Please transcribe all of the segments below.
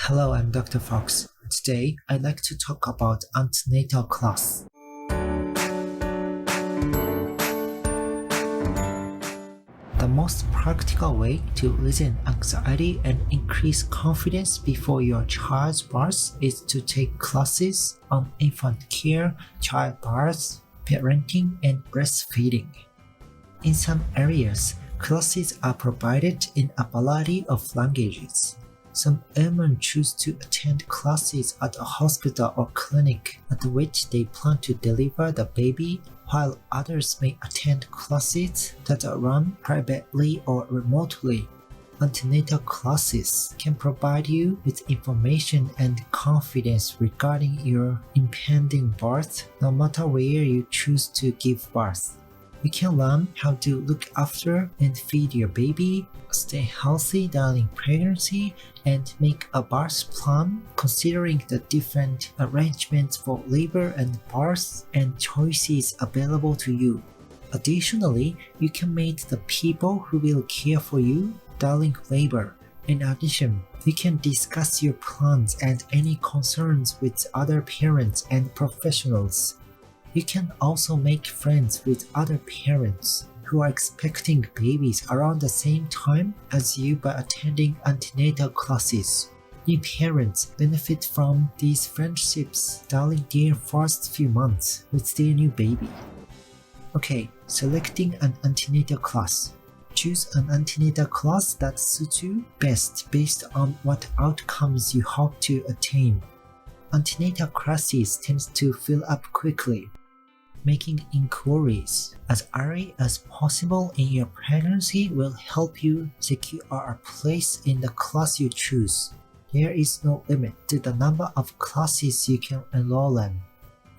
Hello, I'm Dr. Fox. Today, I'd like to talk about antenatal class. The most practical way to lessen anxiety and increase confidence before your child's birth is to take classes on infant care, childbirth, parenting, and breastfeeding. In some areas, classes are provided in a variety of languages. Some women choose to attend classes at a hospital or clinic at which they plan to deliver the baby, while others may attend classes that are run privately or remotely. Antenatal classes can provide you with information and confidence regarding your impending birth, no matter where you choose to give birth. You can learn how to look after and feed your baby, stay healthy during pregnancy, and make a birth plan considering the different arrangements for labor and birth and choices available to you. Additionally, you can meet the people who will care for you during labor. In addition, you can discuss your plans and any concerns with other parents and professionals. You can also make friends with other parents who are expecting babies around the same time as you by attending antenatal classes. New parents benefit from these friendships during their first few months with their new baby. Okay, selecting an antenatal class. Choose an antenatal class that suits you best based on what outcomes you hope to attain. Antenatal classes tend to fill up quickly. Making inquiries as early as possible in your pregnancy will help you secure a place in the class you choose. There is no limit to the number of classes you can enroll in.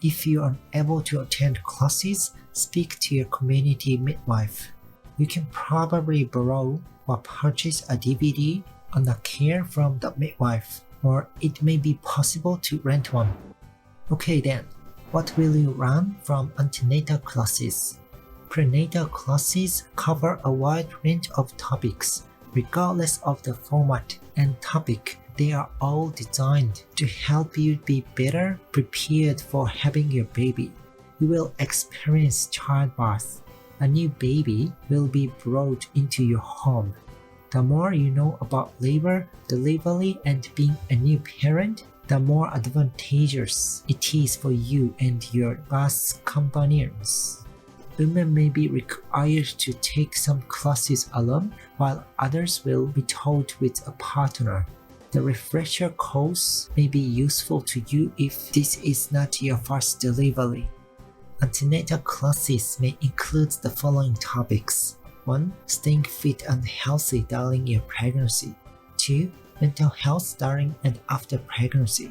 If you are unable to attend classes, speak to your community midwife. You can probably borrow or purchase a DVD on the care from the midwife, or it may be possible to rent one. Okay then. What will you learn from antenatal classes? Prenatal classes cover a wide range of topics. Regardless of the format and topic, they are all designed to help you be better prepared for having your baby. You will experience childbirth. A new baby will be brought into your home. The more you know about labor, delivery, and being a new parent, the more advantageous it is for you and your birth companions. Women may be required to take some classes alone, while others will be taught with a partner. The refresher course may be useful to you if this is not your first delivery. Antenatal classes may include the following topics. 1. Staying fit and healthy during your pregnancy. 2. Mental health during and after pregnancy.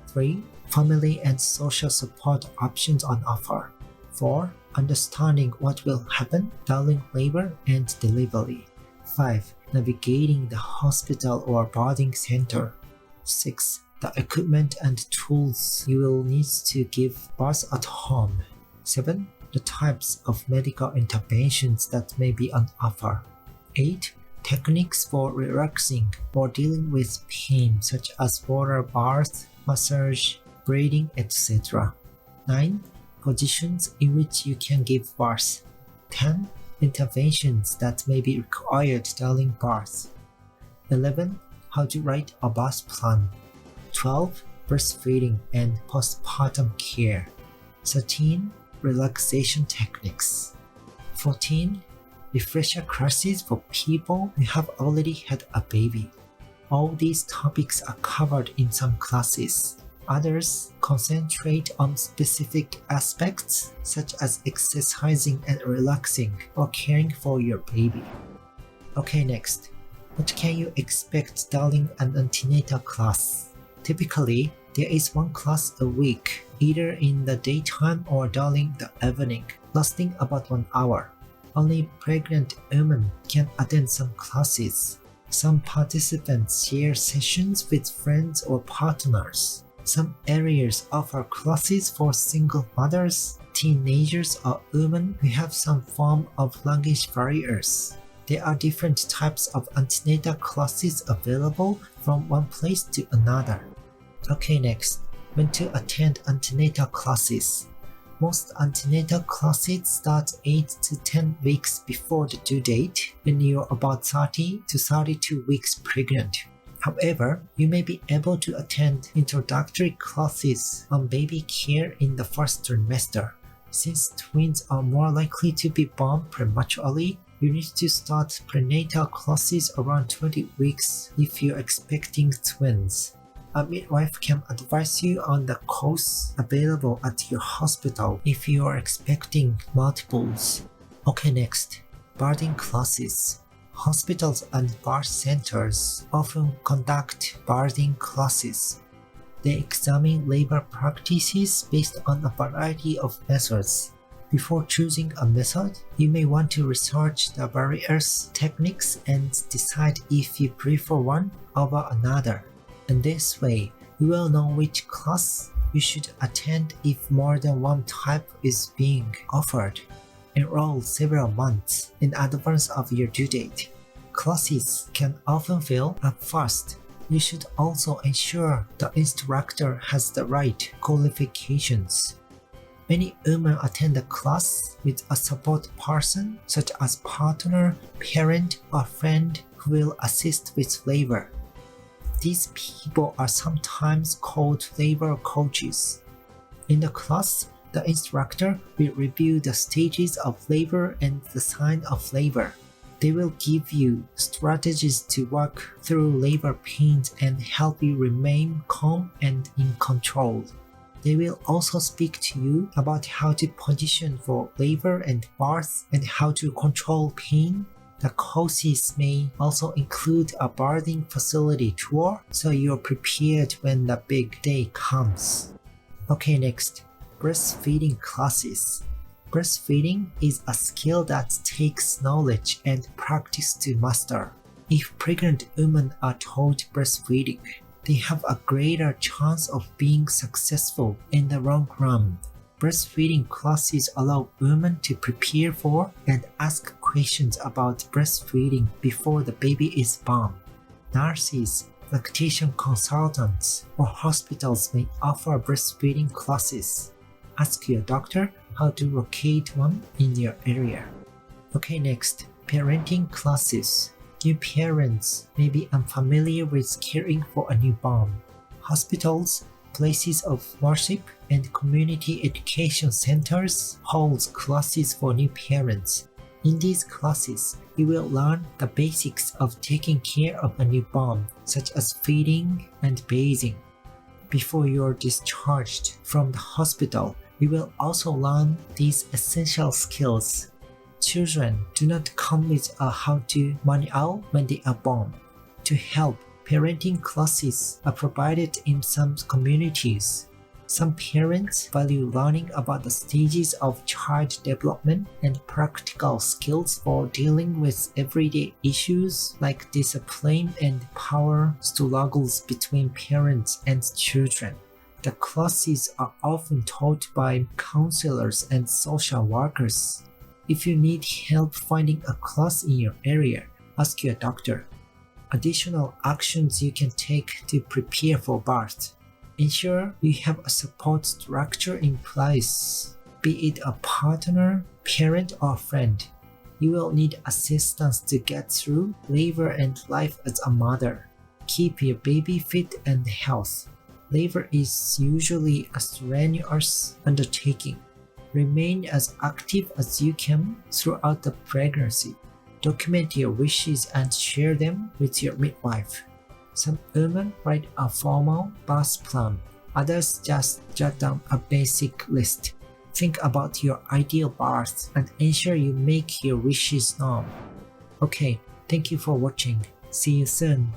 3. Family and social support options on offer. 4. Understanding what will happen during labor and delivery. 5. Navigating the hospital or birthing center. 6. The equipment and tools you will need to give birth at home. 7. The types of medical interventions that may be on offer. 8. Techniques for relaxing or dealing with pain such as water bath, massage, breathing, etc. 9. Positions in which you can give birth. 10. Interventions that may be required during birth. 11. How to write a birth plan. 12. Breastfeeding and postpartum care. 13. Relaxation techniques. 14. Refresher classes for people who have already had a baby. All these topics are covered in some classes. Others concentrate on specific aspects such as exercising and relaxing or caring for your baby. Okay, next. What can you expect during an antenatal class? Typically, there is one class a week, either in the daytime or during the evening, lasting about 1 hour. Only pregnant women can attend some classes. Some participants share sessions with friends or partners. Some areas offer classes for single mothers, teenagers, or women who have some form of language barriers. There are different types of antenatal classes available from one place to another. Okay, next, when to attend antenatal classes. Most antenatal classes start 8 to 10 weeks before the due date when you're about 30 to 32 weeks pregnant. However, you may be able to attend introductory classes on baby care in the first trimester. Since twins are more likely to be born prematurely, you need to start prenatal classes around 20 weeks if you're expecting twins. A midwife can advise you on the course available at your hospital if you are expecting multiples. Okay, next, birthing classes. Hospitals and birth centers often conduct birthing classes. They examine labor practices based on a variety of methods. Before choosing a method, you may want to research the various techniques and decide if you prefer one over another. In this way, you will know which class you should attend if more than one type is being offered. Enroll several months in advance of your due date. Classes can often fill up fast. You should also ensure the instructor has the right qualifications. Many women attend a class with a support person such as partner, parent, or friend who will assist with labor. These people are sometimes called labor coaches. In the class, the instructor will review the stages of labor and the signs of labor. They will give you strategies to work through labor pains and help you remain calm and in control. They will also speak to you about how to position for labor and birth and how to control pain. The courses may also include a birthing facility tour so you're prepared when the big day comes. Okay, next, breastfeeding classes. Breastfeeding is a skill that takes knowledge and practice to master. If pregnant women are taught breastfeeding, they have a greater chance of being successful in the long run. Breastfeeding classes allow women to prepare for and ask questions about breastfeeding before the baby is born. Nurses, lactation consultants, or hospitals may offer breastfeeding classes. Ask your doctor how to locate one in your area. Okay, next, parenting classes. New parents may be unfamiliar with caring for a newborn. Hospitals, places of worship, and community education centers hold classes for new parents. In these classes, you will learn the basics of taking care of a newborn, such as feeding and bathing. Before you're discharged from the hospital, you will also learn these essential skills. Children do not come with a how-to manual when they are born. To help, parenting classes are provided in some communities. Some parents value learning about the stages of child development and practical skills for dealing with everyday issues like discipline and power struggles between parents and children. The classes are often taught by counselors and social workers. If you need help finding a class in your area, ask your doctor. Additional actions you can take to prepare for birth. Ensure you have a support structure in place, be it a partner, parent, or friend. You will need assistance to get through labor and life as a mother. Keep your baby fit and healthy. Labor is usually a strenuous undertaking. Remain as active as you can throughout the pregnancy. Document your wishes and share them with your midwife. Some women write a formal birth plan. Others just jot down a basic list. Think about your ideal birth and ensure you make your wishes known. Okay, thank you for watching. See you soon.